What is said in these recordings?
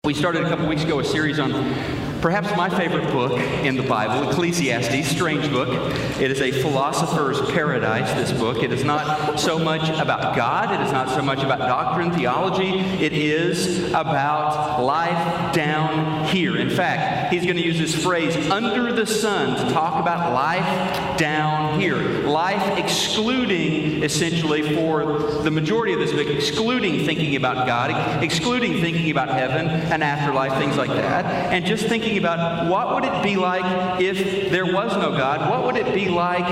We started a couple weeks ago a series on perhaps my favorite book in the Bible, Ecclesiastes, strange book. It is a philosopher's paradise, this book. It is not so much about God. It is not so much about doctrine, theology. It is about life down here. In fact, he's going to use this phrase, under the sun, to talk about life down here. Life excluding, essentially, for the majority of this book, excluding thinking about God, excluding thinking about heaven, an afterlife, things like that, and just thinking about what would it be like if there was no God? What would it be like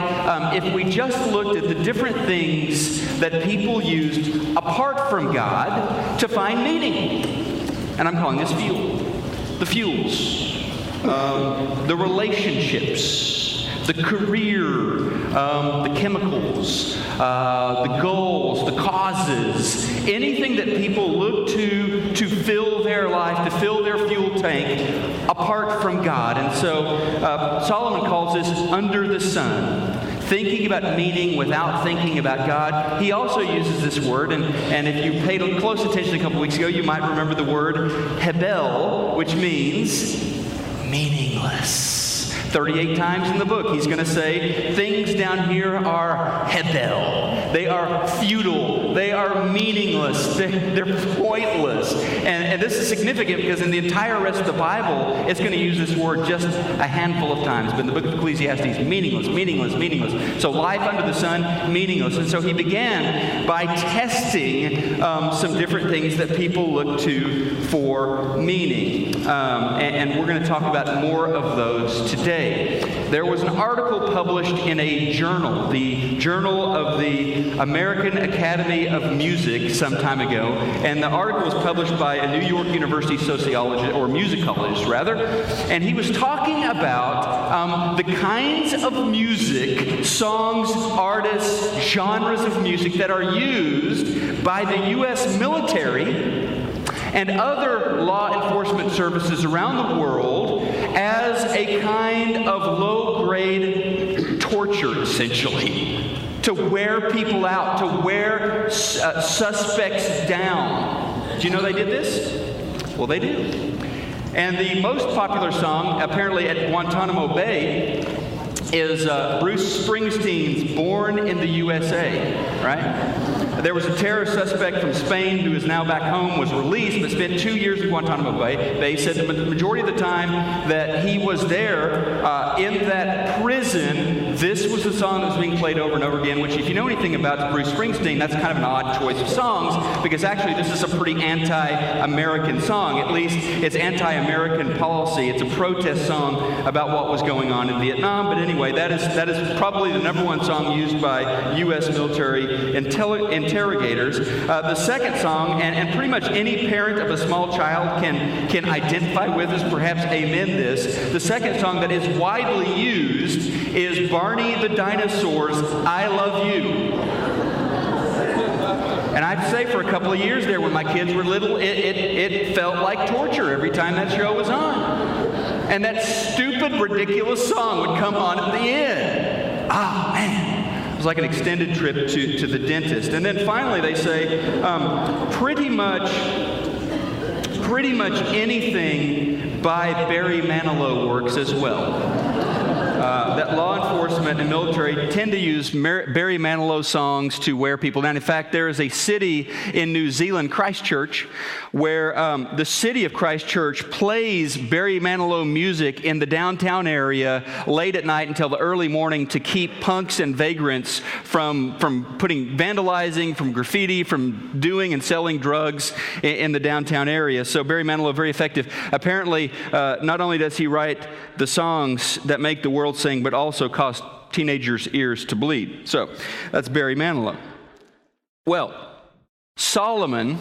if we just looked at the different things that people used apart from God to find meaning? And I'm calling this fuel. The fuels, the relationships, the career, the chemicals, the goals, the causes, anything that people look to fill their life, to fill their fuel tank apart from God. And so Solomon calls this under the sun. Thinking about meaning without thinking about God. He also uses this word, and if you paid close attention a couple weeks ago, you might remember the word hebel, which means meaningless. 38 times in the book, he's going to say, things down here are hebel. They are futile. They are meaningless. They're pointless. And this is significant because in the entire rest of the Bible, it's going to use this word just a handful of times. But in the book of Ecclesiastes, meaningless, meaningless, meaningless. So life under the sun, meaningless. And so he began by testing some different things that people look to for meaning. And we're going to talk about more of those today. There was an article published in a journal, the Journal of the American Academy of Music, some time ago, and the article was published by a New York University sociologist, or musicologist rather, and he was talking about the kinds of music, songs, artists, genres of music that are used by the U.S. military and other law enforcement services around the world as a kind of low-grade torture, essentially, to wear people out, to wear suspects down. Do you know they did this? Well, they did. And the most popular song, apparently at Guantanamo Bay, is Bruce Springsteen's Born in the USA, right? There was a terror suspect from Spain who is now back home, was released, but spent 2 years in Guantanamo Bay. They said the majority of the time that he was there in that prison, this was the song that was being played over and over again, which if you know anything about Bruce Springsteen, that's kind of an odd choice of songs, because actually this is a pretty anti-American song. At least it's anti-American policy. It's a protest song about what was going on in Vietnam. But anyway, that is probably the number one song used by U.S. military interrogators. The second song, and pretty much any parent of a small child can identify with us, perhaps amen this. The second song that is widely used is Barney the Dinosaur's I Love You. And I have to say, for a couple of years there when my kids were little, it felt like torture every time that show was on. And that stupid, ridiculous song would come on at the end. Ah, man. It was like an extended trip to the dentist. And then finally they say, pretty much anything by Barry Manilow works as well. That law enforcement and military tend to use Barry Manilow songs to wear people down. In fact, there is a city in New Zealand, Christchurch, where the city of Christchurch plays Barry Manilow music in the downtown area late at night until the early morning to keep punks and vagrants from vandalizing, from graffiti, from doing and selling drugs in the downtown area. So Barry Manilow, very effective. Apparently, not only does he write the songs that make the world sing, but also cause teenagers' ears to bleed. So that's Barry Manilow. Well, Solomon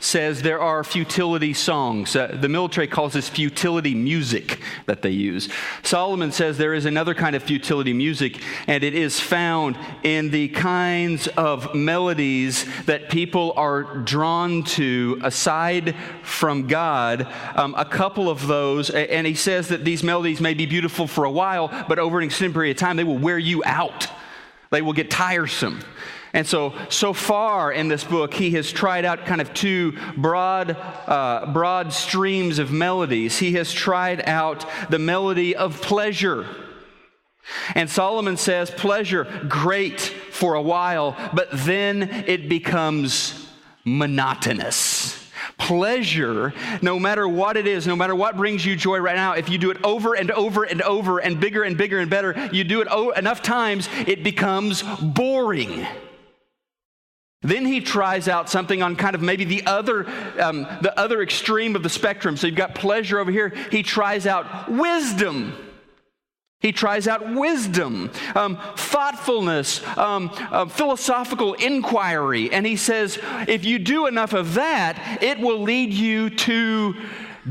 says there are futility songs. The military calls this futility music that they use. Solomon says there is another kind of futility music, and it is found in the kinds of melodies that people are drawn to aside from God. A couple of those, and he says that these melodies may be beautiful for a while, but over an extended period of time, they will wear you out. They will get tiresome. And so far in this book, he has tried out kind of two broad streams of melodies. He has tried out the melody of pleasure. And Solomon says, pleasure, great for a while, but then it becomes monotonous. Pleasure, no matter what it is, no matter what brings you joy right now, if you do it over and over and over and bigger and bigger and better, you do it enough times, it becomes boring. Then he tries out something on kind of maybe the other extreme of the spectrum. So you've got pleasure over here. He tries out wisdom. He tries out wisdom, thoughtfulness, philosophical inquiry. And he says, if you do enough of that, it will lead you to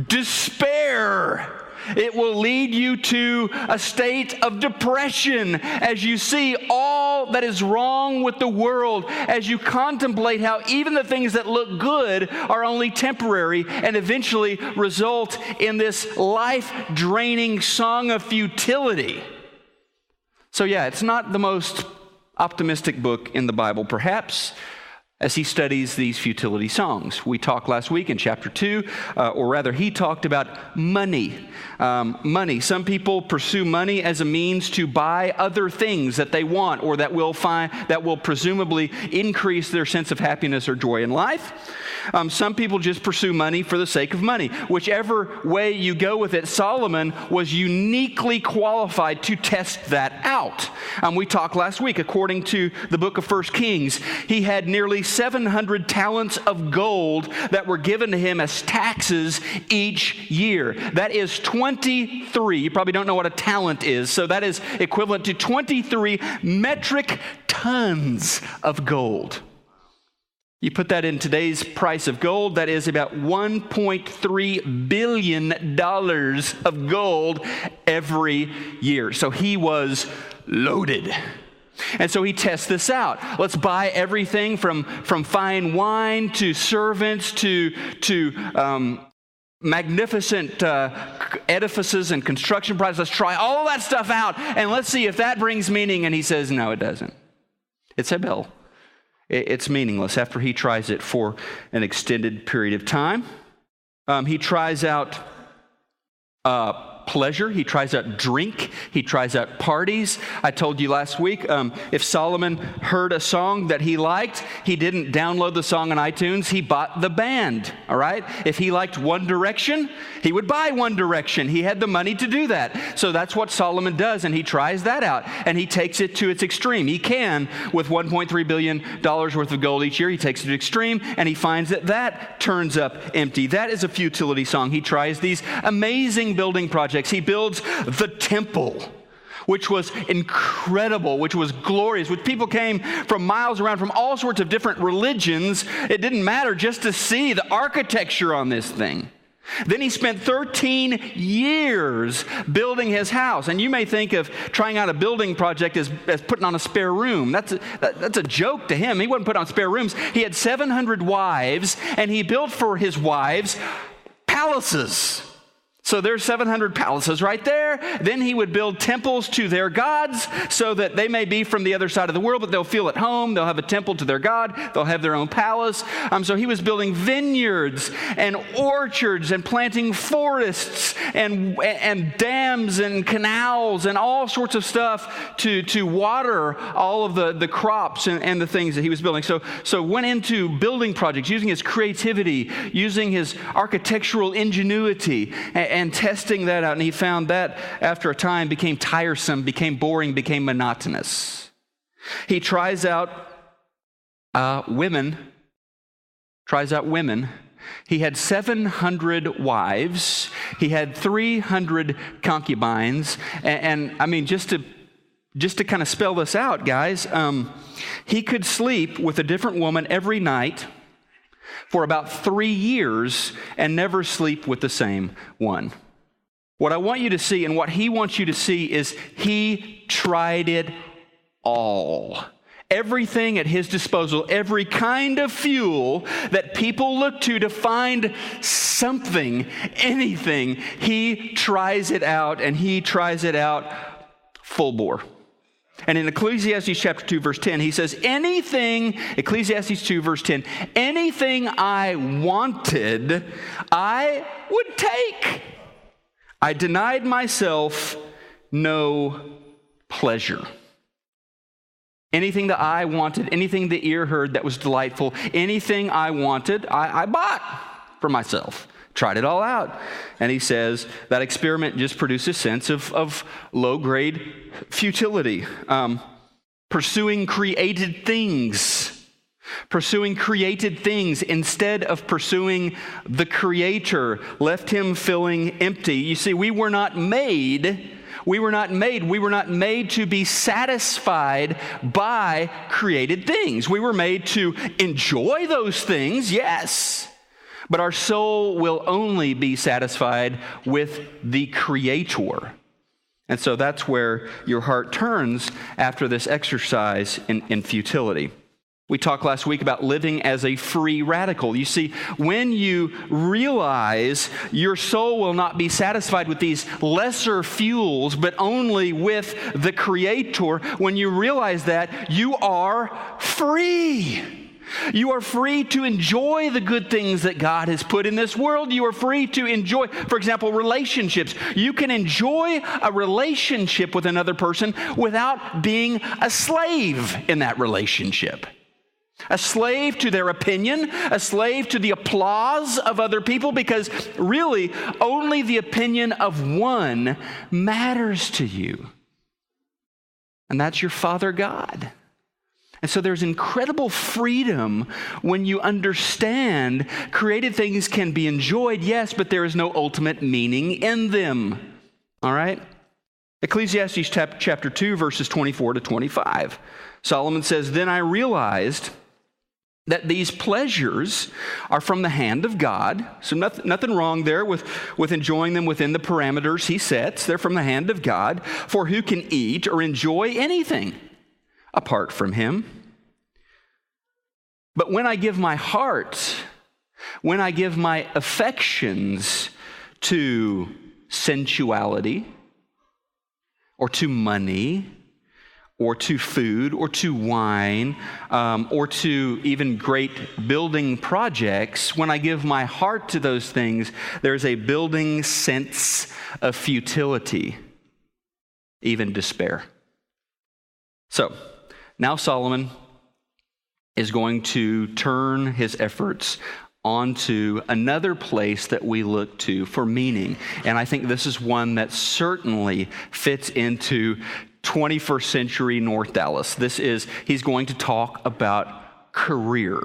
despair. It will lead you to a state of depression as you see all that is wrong with the world, as you contemplate how even the things that look good are only temporary and eventually result in this life-draining song of futility. So yeah, it's not the most optimistic book in the Bible, perhaps, as he studies these futility songs. We talked last week in chapter 2, or rather he talked about money. Money. Some people pursue money as a means to buy other things that they want or that will presumably increase their sense of happiness or joy in life. Some people just pursue money for the sake of money. Whichever way you go with it, Solomon was uniquely qualified to test that out. We talked last week, according to the book of 1 Kings, he had nearly 700 talents of gold that were given to him as taxes each year. That is 23. You probably don't know what a talent is, so that is equivalent to 23 metric tons of gold. You put that in today's price of gold, that is about $1.3 billion of gold every year. So he was loaded. And so he tests this out. Let's buy everything from fine wine to servants to magnificent edifices and construction projects. Let's try all of that stuff out and let's see if that brings meaning. And he says, no, it doesn't. It's a bill. It's meaningless after he tries it for an extended period of time. He tries out pleasure. He tries out drink. He tries out parties. I told you last week, if Solomon heard a song that he liked, he didn't download the song on iTunes. He bought the band, all right? If he liked One Direction, he would buy One Direction. He had the money to do that. So that's what Solomon does, and he tries that out, and he takes it to its extreme. He can, with $1.3 billion worth of gold each year, he takes it to extreme, and he finds that turns up empty. That is a futility song. He tries these amazing building projects. He builds the temple, which was incredible, which was glorious, which people came from miles around from all sorts of different religions. It didn't matter just to see the architecture on this thing. Then he spent 13 years building his house. And you may think of trying out a building project as putting on a spare room. That's a joke to him. He wasn't putting on spare rooms. He had 700 wives, and he built for his wives palaces. So there's 700 palaces right there. Then he would build temples to their gods so that they may be from the other side of the world, but they'll feel at home. They'll have a temple to their God. They'll have their own palace. So he was building vineyards and orchards and planting forests and dams and canals and all sorts of stuff to water all of the crops and the things that he was building. So went into building projects using his creativity, using his architectural ingenuity, and testing that out, and he found that after a time became tiresome, became boring, became monotonous. He tries out women. He had 700 wives. He had 300 concubines, and I mean, just to kind of spell this out, guys, he could sleep with a different woman every night for about 3 years and never sleep with the same one. What I want you to see and what he wants you to see is he tried it all. Everything at his disposal, every kind of fuel that people look to find something, anything, he tries it out, and he tries it out full bore. And in Ecclesiastes chapter 2, verse 10, he says, Ecclesiastes 2, verse 10, anything I wanted, I would take. I denied myself no pleasure. Anything that I wanted, anything the ear heard that was delightful, anything I wanted, I bought for myself. Tried it all out. And he says that experiment just produced a sense of low-grade futility. Pursuing created things instead of pursuing the Creator left him feeling empty. You see, we were not made to be satisfied by created things. We were made to enjoy those things, yes, but our soul will only be satisfied with the Creator. And so that's where your heart turns after this exercise in futility. We talked last week about living as a free radical. You see, when you realize your soul will not be satisfied with these lesser fuels, but only with the Creator, when you realize that, you are free. You are free to enjoy the good things that God has put in this world. You are free to enjoy, for example, relationships. You can enjoy a relationship with another person without being a slave in that relationship. A slave to their opinion, a slave to the applause of other people, because really only the opinion of one matters to you. And that's your Father God. And so there's incredible freedom when you understand created things can be enjoyed, yes, but there is no ultimate meaning in them. All right? Ecclesiastes chapter 2, verses 24 to 25. Solomon says, "Then I realized that these pleasures are from the hand of God." So nothing wrong there with enjoying them within the parameters he sets. They're from the hand of God. For who can eat or enjoy anything apart from him? But when I give my heart, when I give my affections to sensuality or to money or to food or to wine or to even great building projects, when I give my heart to those things, there's a building sense of futility, even despair. So, now Solomon is going to turn his efforts onto another place that we look to for meaning. And I think this is one that certainly fits into 21st century North Dallas. He's going to talk about career.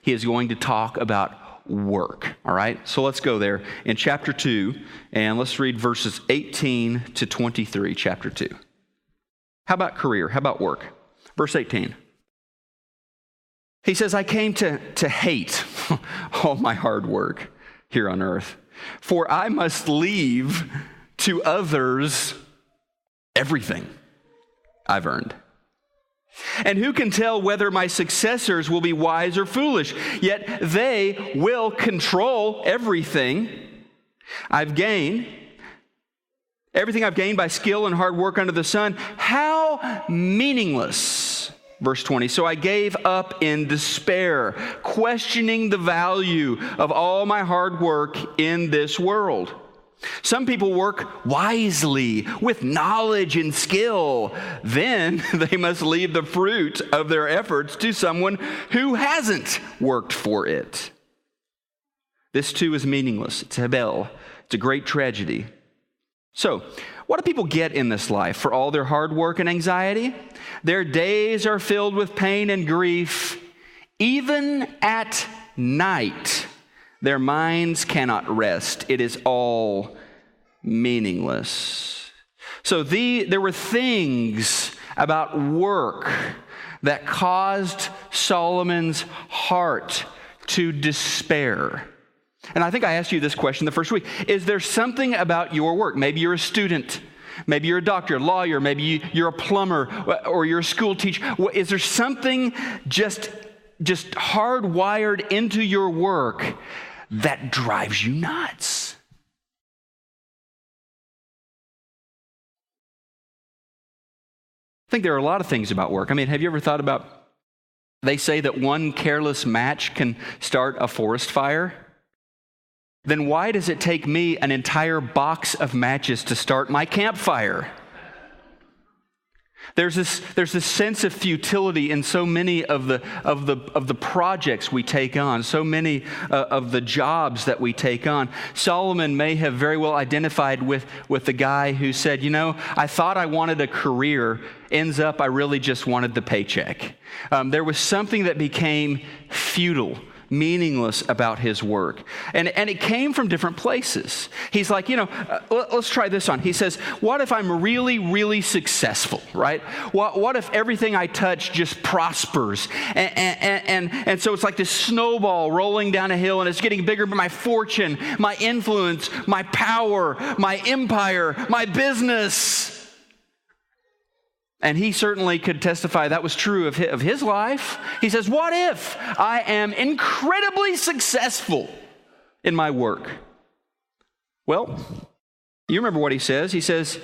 He is going to talk about work. All right? So let's go there in chapter 2, and let's read verses 18 to 23, chapter 2. How about career? How about work? Verse 18. He says, "I came to hate all my hard work here on earth, for I must leave to others everything I've earned. And who can tell whether my successors will be wise or foolish? Yet they will control everything I've gained. Everything I've gained by skill and hard work under the sun. How meaningless." Verse 20, "So I gave up in despair, questioning the value of all my hard work in this world. Some people work wisely with knowledge and skill. Then they must leave the fruit of their efforts to someone who hasn't worked for it. This too is meaningless. It's Hebel. It's a great tragedy." So, what do people get in this life for all their hard work and anxiety? Their days are filled with pain and grief. Even at night, their minds cannot rest. It is all meaningless. So there were things about work that caused Solomon's heart to despair. And I think I asked you this question the first week. Is there something about your work? Maybe you're a student. Maybe you're a doctor, a lawyer. Maybe you're a plumber or you're a school teacher. Is there something just hardwired into your work that drives you nuts? think there are a lot of things about work. I mean, have you ever thought about, they say that one careless match can start a forest fire? Then why does it take me an entire box of matches to start my campfire? There's this sense of futility in so many of the projects we take on, so many of the jobs that we take on. Solomon may have very well identified with the guy who said, I thought I wanted a career, ends up I really just wanted the paycheck. There was something that became futile, meaningless about his work. And it came from different places. He's like, let's try this on. He says, what if I'm really, really successful, right? What if everything I touch just prospers? And so it's like this snowball rolling down a hill, and it's getting bigger, but my fortune, my influence, my power, my empire, my business. And he certainly could testify that was true of his life. He says, what if I am incredibly successful in my work? Well, you remember what he says. He says,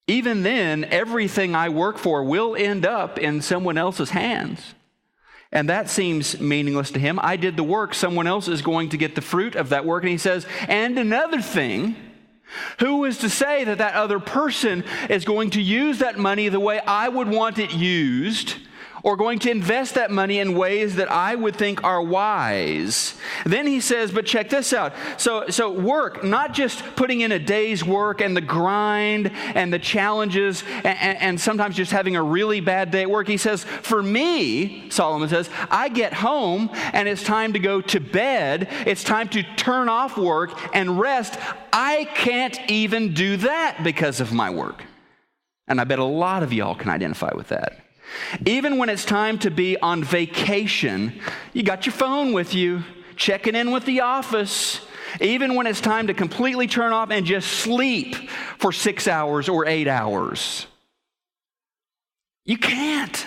even then, everything I work for will end up in someone else's hands. And that seems meaningless to him. I did the work. Someone else is going to get the fruit of that work. And he says, and another thing, who is to say that that other person is going to use that money the way I would want it used, or going to invest that money in ways that I would think are wise? Then he says, but check this out. So work, not just putting in a day's work and the grind and the challenges and sometimes just having a really bad day at work. He says, for me, Solomon says, I get home and it's time to go to bed. It's time to turn off work and rest. I can't even do that because of my work. And I bet a lot of y'all can identify with that. Even when it's time to be on vacation, you got your phone with you, checking in with the office. Even when it's time to completely turn off and just sleep for 6 hours or 8 hours. You can't.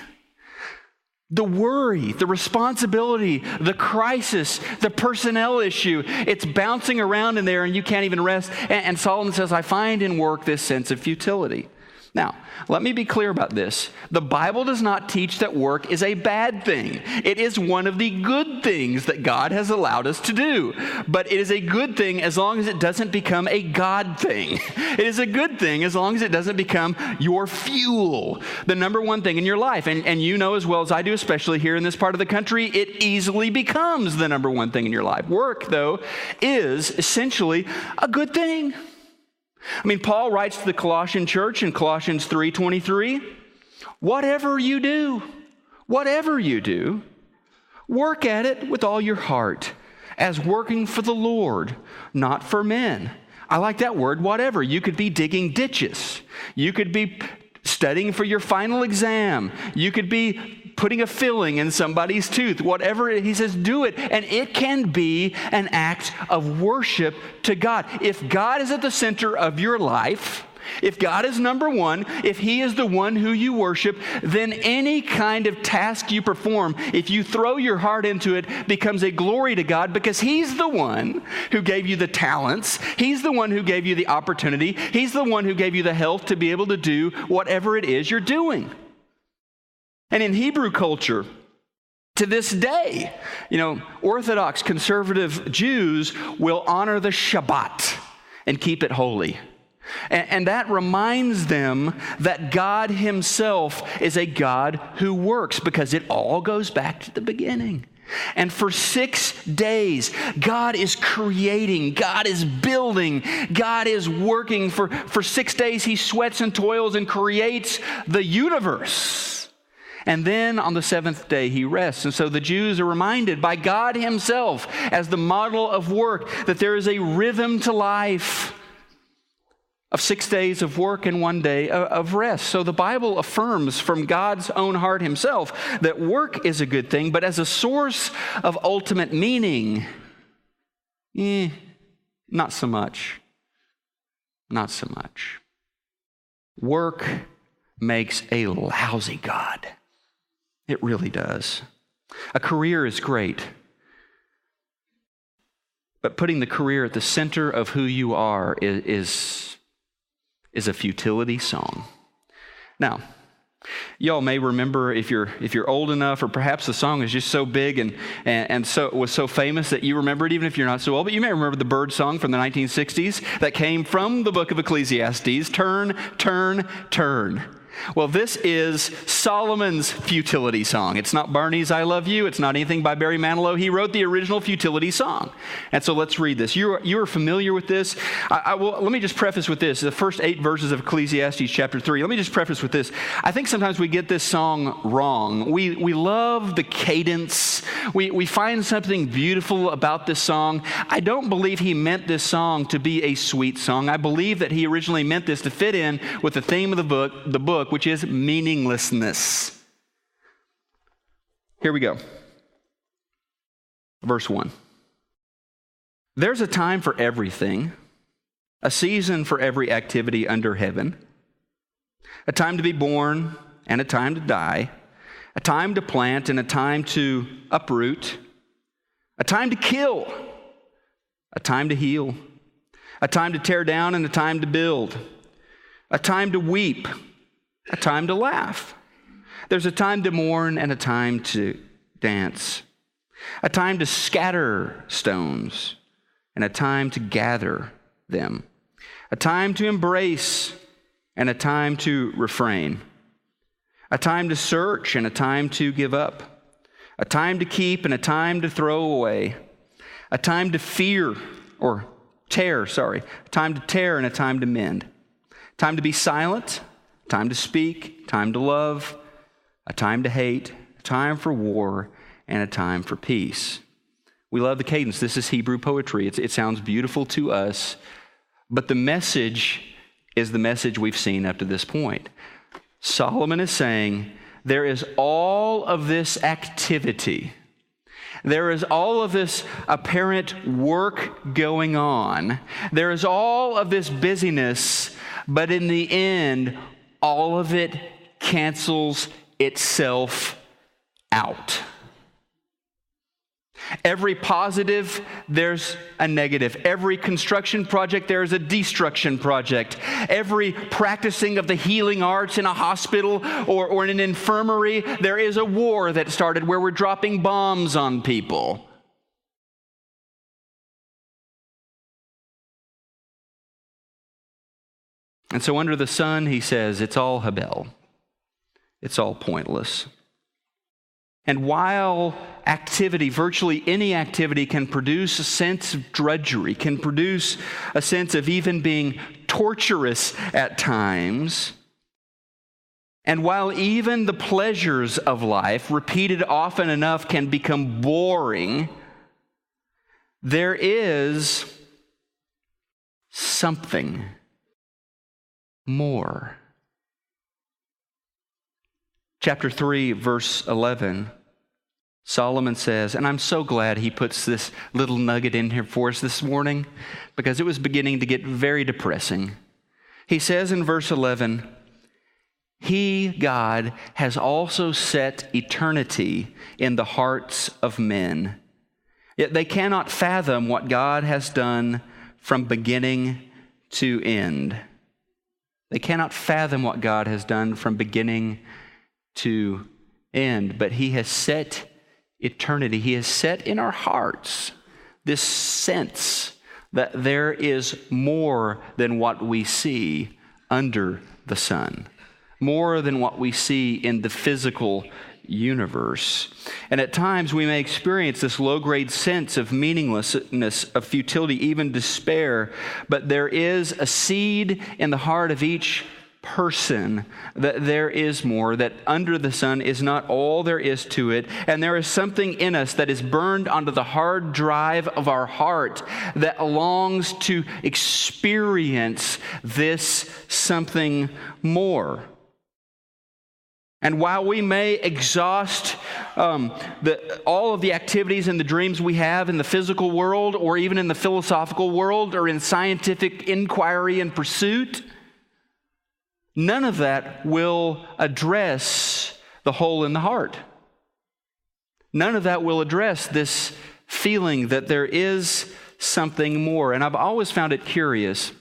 The worry, the responsibility, the crisis, the personnel issue, it's bouncing around in there and you can't even rest. And Solomon says, I find in work this sense of futility. Now, let me be clear about this. The Bible does not teach that work is a bad thing. It is one of the good things that God has allowed us to do. But it is a good thing as long as it doesn't become a God thing. It is a good thing as long as it doesn't become your fuel, the number one thing in your life. And you know as well as I do, especially here in this part of the country, it easily becomes the number one thing in your life. Work, though, is essentially a good thing. I mean, Paul writes to the Colossian church in Colossians 3:23, whatever you do, work at it with all your heart, as working for the Lord, not for men. I like that word, whatever. You could be digging ditches. You could be studying for your final exam. You could be putting a filling in somebody's tooth. Whatever it is, he says, do it. And it can be an act of worship to God. If God is at the center of your life, if God is number one, if he is the one who you worship, then any kind of task you perform, if you throw your heart into it, becomes a glory to God because he's the one who gave you the talents. He's the one who gave you the opportunity. He's the one who gave you the health to be able to do whatever it is you're doing. And in Hebrew culture, to this day, Orthodox conservative Jews will honor the Shabbat and keep it holy. And that reminds them that God himself is a God who works because it all goes back to the beginning. And for 6 days, God is creating, God is building, God is working. For 6 days, he sweats and toils and creates the universe. And then on the seventh day, he rests. And so the Jews are reminded by God himself as the model of work that there is a rhythm to life of 6 days of work and 1 day of rest. So the Bible affirms from God's own heart himself that work is a good thing, but as a source of ultimate meaning, not so much. Not so much. Work makes a lousy God. It really does. A career is great, but putting the career at the center of who you are is a futility song. Now, Y'all may remember, if you're old enough, or perhaps the song is just so big and so it was so famous that you remember it, even if you're not so old, but you may remember the bird song from the 1960s that came from the book of Ecclesiastes, Turn, Turn, Turn. Well, this is Solomon's futility song. It's not Barney's I Love You. It's not anything by Barry Manilow. He wrote the original futility song. And so let's read this. You are familiar with this. Let me just preface with this. The first 8 verses of Ecclesiastes chapter 3. Let me just preface with this. I think sometimes we get this song wrong. We love the cadence. We find something beautiful about this song. I don't believe he meant this song to be a sweet song. I believe that he originally meant this to fit in with the theme of the book, which is meaninglessness. Here we go. Verse 1. There's a time for everything, a season for every activity under heaven, a time to be born and a time to die, a time to plant and a time to uproot, a time to kill, a time to heal, a time to tear down and a time to build, a time to weep, a time to laugh. There's a time to mourn and a time to dance, a time to scatter stones and a time to gather them, a time to embrace and a time to refrain, a time to search and a time to give up, a time to keep and a time to throw away, a time to fear or tear, a time to tear and a time to mend, time to be silent, time to speak, time to love, a time to hate, a time for war, and a time for peace. We love the cadence. This is Hebrew poetry. It sounds beautiful to us, but the message is the message we've seen up to this point. Solomon is saying there is all of this activity. There is all of this apparent work going on. There is all of this busyness, but in the end, all of it cancels itself out. Every positive, there's a negative. Every construction project, there's a destruction project. Every practicing of the healing arts in a hospital or in an infirmary, there is a war that started where we're dropping bombs on people. And so under the sun, he says, it's all Habel. It's all pointless. And while activity, virtually any activity, can produce a sense of drudgery, can produce a sense of even being torturous at times, and while even the pleasures of life, repeated often enough, can become boring, there is something more. Chapter 3, verse 11, Solomon says, and I'm so glad he puts this little nugget in here for us this morning, because it was beginning to get very depressing. He says in verse 11, He, God, has also set eternity in the hearts of men, yet they cannot fathom what God has done from beginning to end. They cannot fathom what God has done from beginning to end, but He has set eternity. He has set in our hearts this sense that there is more than what we see under the sun, more than what we see in the physical universe. And at times we may experience this low-grade sense of meaninglessness, of futility, even despair, but there is a seed in the heart of each person that there is more, that under the sun is not all there is to it, and there is something in us that is burned onto the hard drive of our heart that longs to experience this something more. And while we may exhaust all of the activities and the dreams we have in the physical world, or even in the philosophical world, or in scientific inquiry and pursuit, none of that will address the hole in the heart. None of that will address this feeling that there is something more. And I've always found it curious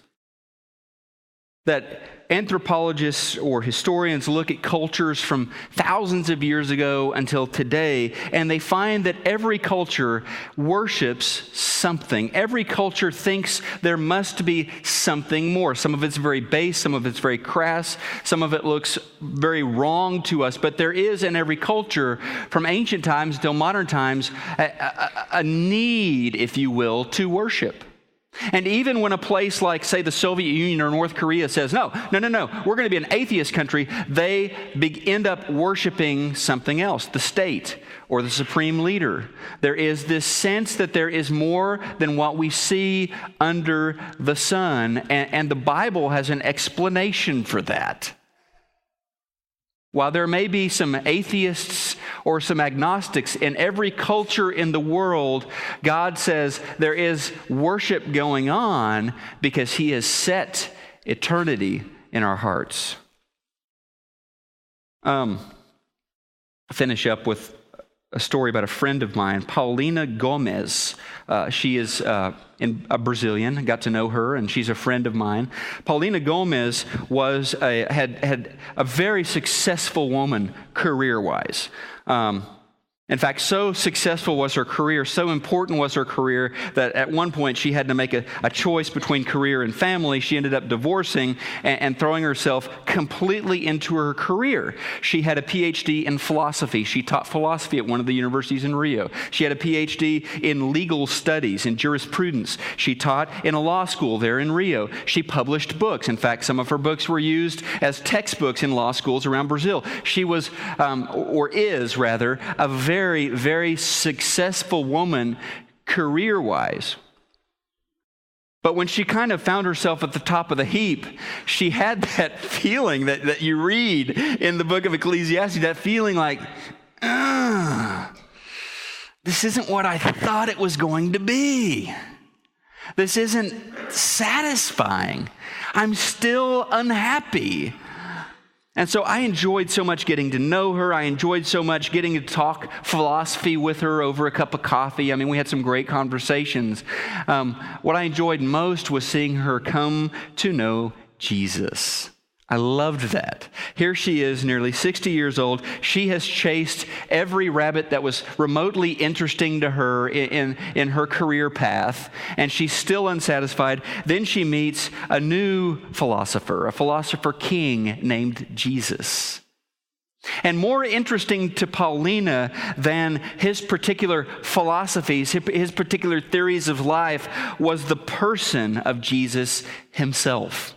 that anthropologists or historians look at cultures from thousands of years ago until today, and they find that every culture worships something. Every culture thinks there must be something more. Some of it's very base, some of it's very crass, some of it looks very wrong to us, but there is in every culture, from ancient times till modern times, a need, if you will, to worship. And even when a place like, say, the Soviet Union or North Korea says, no, we're going to be an atheist country, they end up worshiping something else, the state or the supreme leader. There is this sense that there is more than what we see under the sun, and the Bible has an explanation for that. While there may be some atheists or some agnostics in every culture in the world, God says there is worship going on because He has set eternity in our hearts. Finish up with a story about a friend of mine, Paulina Gomez. She is a Brazilian. I got to know her, and she's a friend of mine. Paulina Gomez had a very successful woman career-wise. In fact, so successful was her career, so important was her career, that at one point she had to make a choice between career and family. She ended up divorcing and throwing herself completely into her career. She had a PhD in philosophy. She taught philosophy at one of the universities in Rio. She had a PhD in legal studies, in jurisprudence. She taught in a law school there in Rio. She published books. In fact, some of her books were used as textbooks in law schools around Brazil. She was, or is rather, a very, very successful woman career-wise. But when she kind of found herself at the top of the heap, she had that feeling that you read in the book of Ecclesiastes, that feeling like, this isn't what I thought it was going to be. This isn't satisfying. I'm still unhappy. And so I enjoyed so much getting to know her. I enjoyed so much getting to talk philosophy with her over a cup of coffee. I mean, we had some great conversations. What I enjoyed most was seeing her come to know Jesus. I loved that. Here she is, nearly 60 years old. She has chased every rabbit that was remotely interesting to her in her career path, and she's still unsatisfied. Then she meets a new philosopher, a philosopher king named Jesus. And more interesting to Paulina than his particular philosophies, his particular theories of life, was the person of Jesus himself.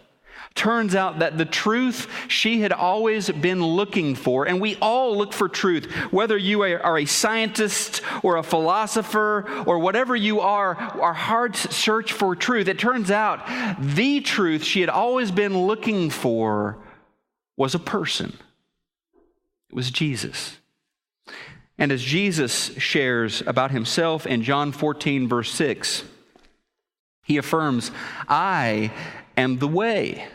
Turns out that the truth she had always been looking for, and we all look for truth, whether you are a scientist or a philosopher or whatever you are, our hearts search for truth. It turns out the truth she had always been looking for was a person. It was Jesus. And as Jesus shares about himself in John 14, verse 6, he affirms, I am the way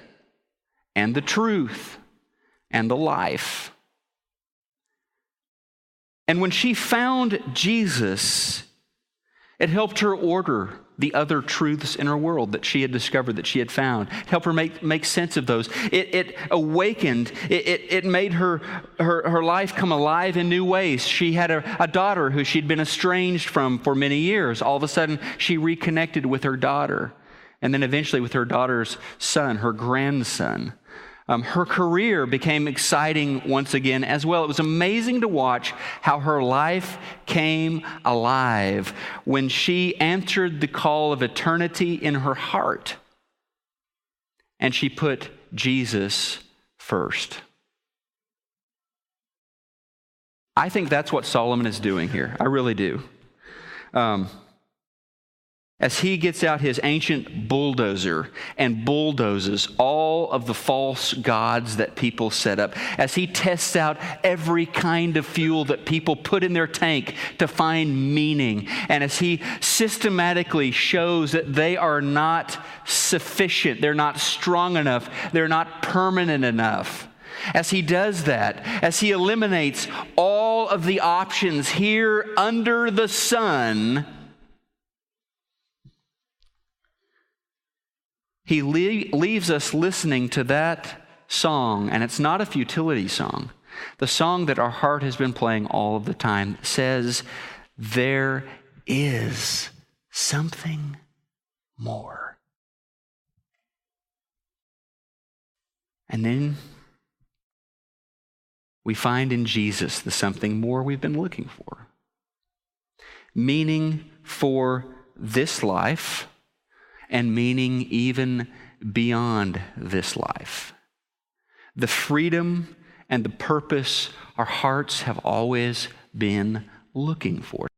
and the truth and the life. And when she found Jesus, it helped her order the other truths in her world that she had discovered, that she had found. It helped her make sense of those. It awakened, it made her life come alive in new ways. She had a daughter who she'd been estranged from for many years. All of a sudden, she reconnected with her daughter, and then eventually with her daughter's son, her grandson. Her career became exciting once again as well. It was amazing to watch how her life came alive when she answered the call of eternity in her heart, and she put Jesus first. I think that's what Solomon is doing here. I really do. As he gets out his ancient bulldozer and bulldozes all of the false gods that people set up, as he tests out every kind of fuel that people put in their tank to find meaning, and as he systematically shows that they are not sufficient, they're not strong enough, they're not permanent enough, as he does that, as he eliminates all of the options here under the sun, he leaves us listening to that song, and it's not a futility song. The song that our heart has been playing all of the time says, there is something more. And then we find in Jesus the something more we've been looking for. Meaning for this life and meaning even beyond this life. The freedom and the purpose our hearts have always been looking for.